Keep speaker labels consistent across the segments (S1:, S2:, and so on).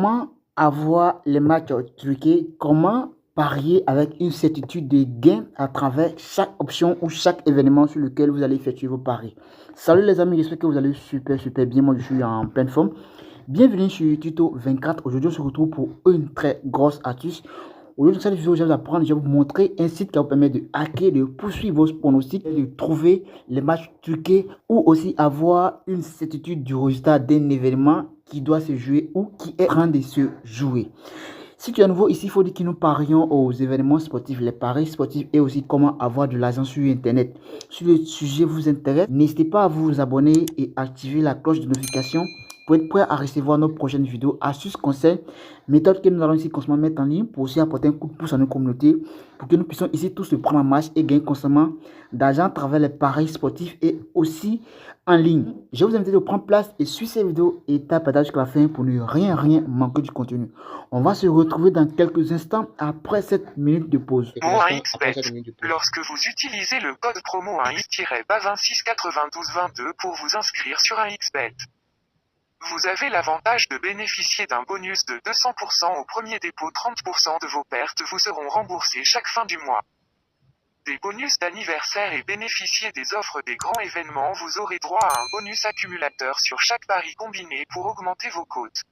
S1: Comment avoir les matchs truqués? Comment parier avec une certitude de gain à travers chaque option ou chaque événement sur lequel vous allez effectuer vos paris? Salut les amis, j'espère que vous allez super bien. Moi je suis en pleine forme. Bienvenue sur Tuto 24. Aujourd'hui on se retrouve pour une très grosse astuce. Aujourd'hui dans cette vidéo je vais vous montrer un site qui va vous permettre de hacker, de poursuivre vos pronostics, de trouver les matchs truqués ou aussi avoir une certitude du résultat d'un événement qui doit se jouer ou qui est en train de se jouer. Si tu es nouveau ici, il faut dire que nous parions aux événements sportifs, les paris sportifs et aussi comment avoir de l'argent sur Internet. Si le sujet vous intéresse, n'hésitez pas à vous abonner et activer la cloche de notification pour être prêt à recevoir nos prochaines vidéos, astuces, conseils, méthodes que nous allons ici constamment mettre en ligne pour aussi apporter un coup de pouce à nos communautés pour que nous puissions ici tous se prendre en marche et gagner constamment d'argent à travers les paris sportifs et aussi en ligne. Je vais vous inviter à prendre place et suivre cette vidéo étape par étape jusqu'à la fin pour ne rien manquer du contenu. On va se retrouver dans quelques instants après cette minute de pause.
S2: Lorsque vous utilisez le code promo 1x-BA269222 pour vous inscrire sur un XBET, vous avez l'avantage de bénéficier d'un bonus de 200% au premier dépôt. 30% de vos pertes vous seront remboursées chaque fin du mois. Des bonus d'anniversaire et bénéficier des offres des grands événements. Vous aurez droit à un bonus accumulateur sur chaque pari combiné pour augmenter vos cotes.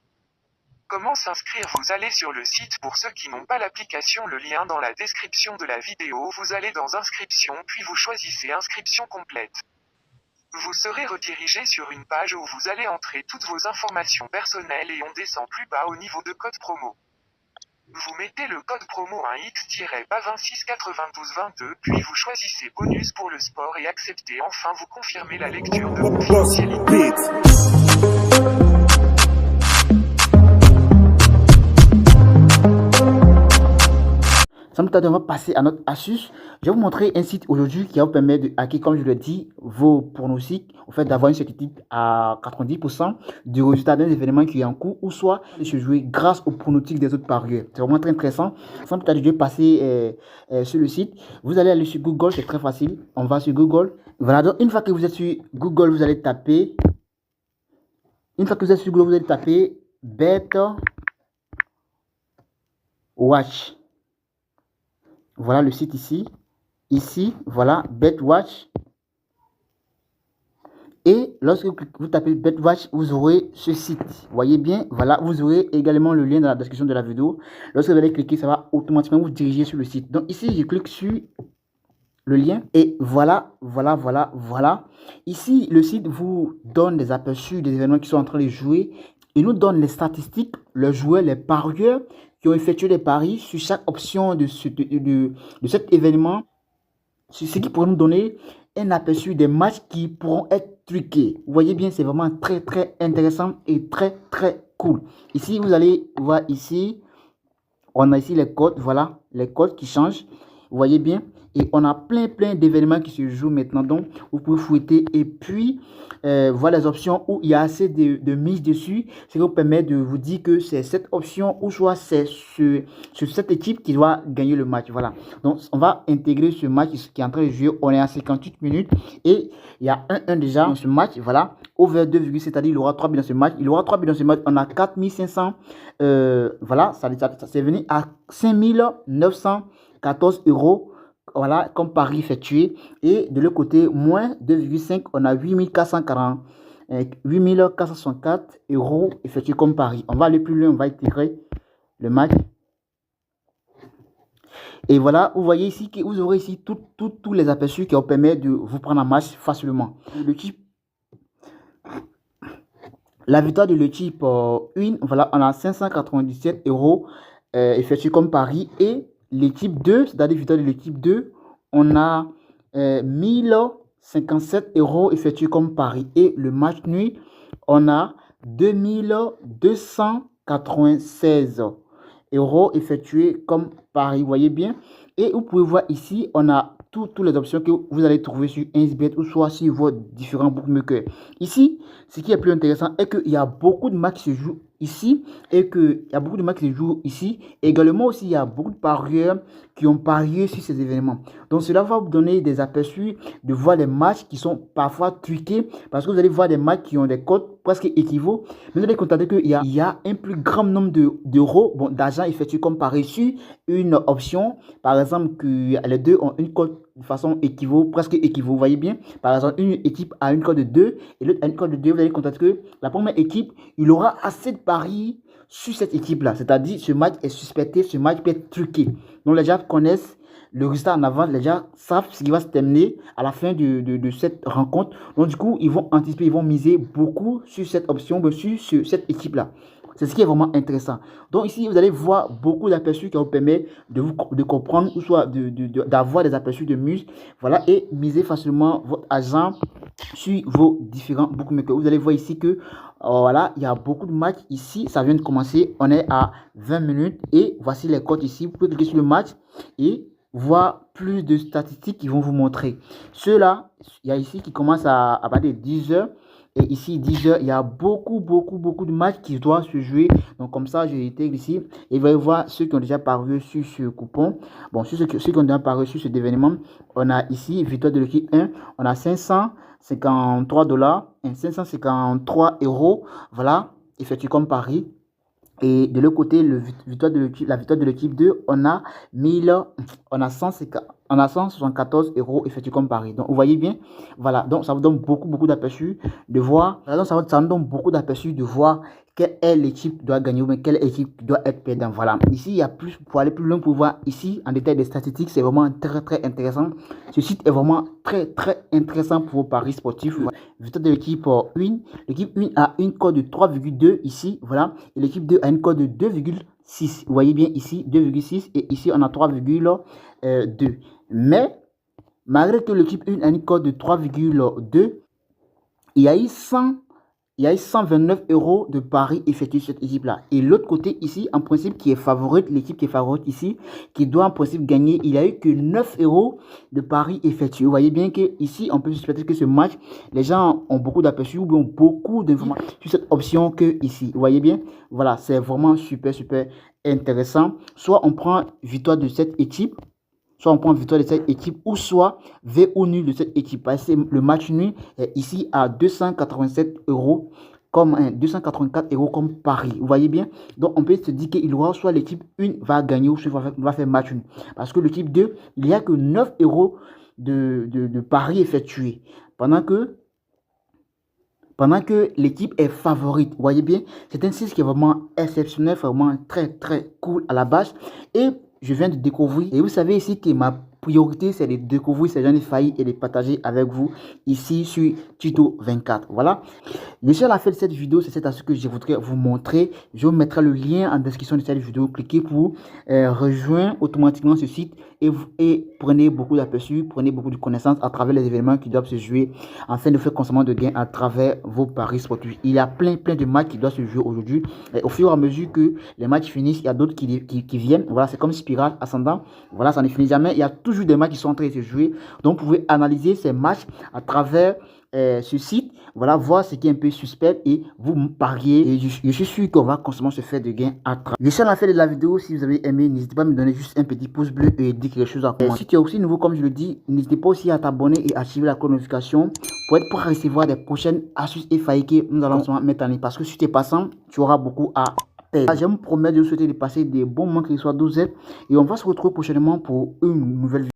S2: Comment s'inscrire? Vous allez sur le site. Pour ceux qui n'ont pas l'application, le lien dans la description de la vidéo. Vous allez dans Inscription puis vous choisissez Inscription complète. Vous serez redirigé sur une page où vous allez entrer toutes vos informations personnelles et on descend plus bas au niveau de code promo. Vous mettez le code promo 1x-BA269222 puis vous choisissez bonus pour le sport et acceptez. Enfin vous confirmez la lecture de confidentialité.
S1: Sans plus tarder, on va passer à notre astuce. Je vais vous montrer un site aujourd'hui qui va vous permettre de hacker, comme je le dis, vos pronostics, en fait, d'avoir une certitude à 90% du résultat d'un événement qui est en cours, ou soit de se jouer grâce aux pronostics des autres parieurs. C'est vraiment très intéressant. Sans plus tarder, je vais passer sur le site. Vous allez aller sur Google, c'est très facile. On va sur Google. Voilà, donc une fois que vous êtes sur Google, vous allez taper. Bet Watch. Voilà le site ici. Ici, voilà, BetWatch. Et lorsque vous tapez BetWatch, vous aurez ce site. Voyez bien, voilà, vous aurez également le lien dans la description de la vidéo. Lorsque vous allez cliquer, ça va automatiquement vous diriger sur le site. Donc ici, je clique sur le lien et voilà. Ici, le site vous donne des aperçus des événements qui sont en train de jouer. Il nous donne les statistiques, les joueurs, les parieurs qui ont effectué des paris sur chaque option de cet événement. Ce qui pourrait nous donner un aperçu des matchs qui pourront être truqués. Vous voyez bien, c'est vraiment très intéressant et très cool. Ici, vous allez voir ici, on a ici les codes, voilà, les codes qui changent. Vous voyez bien, et on a plein d'événements qui se jouent maintenant. Donc, vous pouvez fouetter et puis voir les options où il y a assez de mise dessus. Ce qui vous permet de vous dire que c'est cette option ou soit c'est cette équipe qui doit gagner le match. Voilà. Donc, on va intégrer ce match qui est en train de jouer. On est à 58 minutes et il y a 1-1 déjà dans ce match. Voilà. Over 2, c'est-à-dire il aura 3 buts dans ce match. Il aura 3 buts dans ce match. On a 4500. Voilà. Ça c'est venu à 5914 €. Voilà, comme pari effectué. Et de l'autre côté, moins 2,5, on a 8464 € effectués comme pari. On va aller plus loin, on va intégrer le match. Et voilà, vous voyez ici que vous aurez ici tous les aperçus qui vous permettent de vous prendre en marche facilement. Le type, la victoire de l'équipe 1, voilà, on a 597 € effectués comme pari. Et l'équipe 2, c'est-à-dire victoire de l'équipe 2, on a 1057 € effectués comme pari. Et le match nuit, on a 2296 € effectués comme pari. Vous voyez bien. Et vous pouvez voir ici, on a toutes les options que vous allez trouver sur 1xBet ou soit sur vos différents bookmakers. Ici, ce qui est plus intéressant est qu'il y a beaucoup de matchs qui se jouent ici et qu'il y a beaucoup de matchs qui se jouent ici. Également aussi, il y a beaucoup de parieurs qui ont parié sur ces événements. Donc, cela va vous donner des aperçus de voir les matchs qui sont parfois truqués parce que vous allez voir des matchs qui ont des codes presque équivaut. Mais vous allez constater qu'il y a un plus grand nombre d'euros, bon, d'argent effectué comme pari sur une option. Par exemple, que les deux ont une cote de façon presque équivaut. Vous voyez bien, par exemple, une équipe a une cote de 2 et l'autre a une cote de 2. Vous allez constater que la première équipe, il aura assez de paris sur cette équipe-là. C'est-à-dire, ce match est suspecté, ce match peut être truqué. Donc, les gens connaissent le résultat en avance, les gens savent ce qui va se terminer à la fin de cette rencontre. Donc, du coup, ils vont anticiper, ils vont miser beaucoup sur cette option, sur cette équipe-là. C'est ce qui est vraiment intéressant. Donc, ici, vous allez voir beaucoup d'aperçus qui vous permettent de comprendre ou soit d'avoir des aperçus de muse. Voilà, et miser facilement votre argent sur vos différents bookmakers. Vous allez voir ici que voilà, il y a beaucoup de matchs ici. Ça vient de commencer. On est à 20 minutes et voici les cotes ici. Vous pouvez cliquer sur le match et voir plus de statistiques qui vont vous montrer. Ceux-là, il y a ici qui commence à partir de 10 heures. Et ici, 10 heures, il y a beaucoup de matchs qui doivent se jouer. Donc, comme ça, j'ai été ici. Et vous allez voir ceux qui ont déjà paru sur ce coupon. Bon, ceux qui ont déjà paru sur cet événement, on a ici, victoire de l'équipe 1, on a 553 $, 553 €. Voilà, effectué comme pari. Et de l'autre côté, la victoire de l'équipe 2, on a 174 € effectués comme pari. Donc, vous voyez bien, voilà. Donc, ça vous donne beaucoup d'aperçus de voir. Voilà, donc, ça vous donne beaucoup d'aperçus de voir quelle est l'équipe doit gagner ou bien quelle équipe doit être perdante. Voilà. Ici, il y a plus, pour aller plus loin, pour voir ici en détail des statistiques, c'est vraiment très intéressant. Ce site est vraiment très intéressant pour vos paris sportifs. Voilà. Victoire de l'équipe 1. L'équipe 1 a une cote de 3,2 ici, voilà. Et l'équipe 2 a une cote de 2,6. Vous voyez bien ici, 2,6 et ici, on a 3,2. Mais, malgré que l'équipe 1 a une cote de 3,2, il y a eu 129 € de paris effectués sur cette équipe-là. Et l'autre côté ici, en principe, qui est favorite, l'équipe qui est favorite ici, qui doit en principe gagner, il n'y a eu que 9 € de paris effectués. Vous voyez bien que ici, on peut suspecter que ce match, les gens ont beaucoup d'aperçus ou bien ont beaucoup d'informations sur cette option que ici. Vous voyez bien, voilà, c'est vraiment super intéressant. Soit on prend victoire de cette équipe, soit on prend victoire de cette équipe, ou soit V ou nul de cette équipe. Parce que le match nul est ici à 287 €, comme 284 € comme pari. Vous voyez bien? Donc, on peut se dire qu'il y aura soit l'équipe 1 va gagner ou soit va faire match nul. Parce que l'équipe 2, il n'y a que 9 € de paris effectués. Pendant que l'équipe est favorite. Vous voyez bien? C'est un site qui est vraiment exceptionnel, vraiment très cool à la base. Et je viens de découvrir, et vous savez ici que ma priorité c'est de découvrir ces gens de faillis et de partager avec vous ici sur Tuto 24. Voilà, je suis à la fin de cette vidéo. C'est cette astuce que je voudrais vous montrer. Je vous mettrai le lien en description de cette vidéo. Cliquez pour rejoindre automatiquement ce site et prenez beaucoup d'aperçus, prenez beaucoup de connaissances à travers les événements qui doivent se jouer afin de faire constamment de gains à travers vos paris sportifs. Il y a plein de matchs qui doivent se jouer aujourd'hui. Au fur et à mesure que les matchs finissent, il y a d'autres qui viennent. Voilà, c'est comme spirale ascendant. Voilà, ça ne finit jamais. Il y a toujours des matchs qui sont en train de se jouer. Donc, vous pouvez analyser ces matchs à travers ce site, voilà, voir ce qui est un peu suspect et vous parier. Et je suis sûr qu'on va constamment se faire de gains à travers. Je suis à la fin de la vidéo. Si vous avez aimé, n'hésitez pas à me donner juste un petit pouce bleu et dire quelque chose à commenter. Si tu es aussi nouveau, comme je le dis, n'hésitez pas aussi à t'abonner et activer la notification pour recevoir des prochaines astuces et failles que nous allons mettre en ligne. Parce que si tu es passant, tu auras beaucoup à perdre. Je me promets de vous souhaiter de passer des bons moments, qu'ils soient 12 et on va se retrouver prochainement pour une nouvelle vidéo.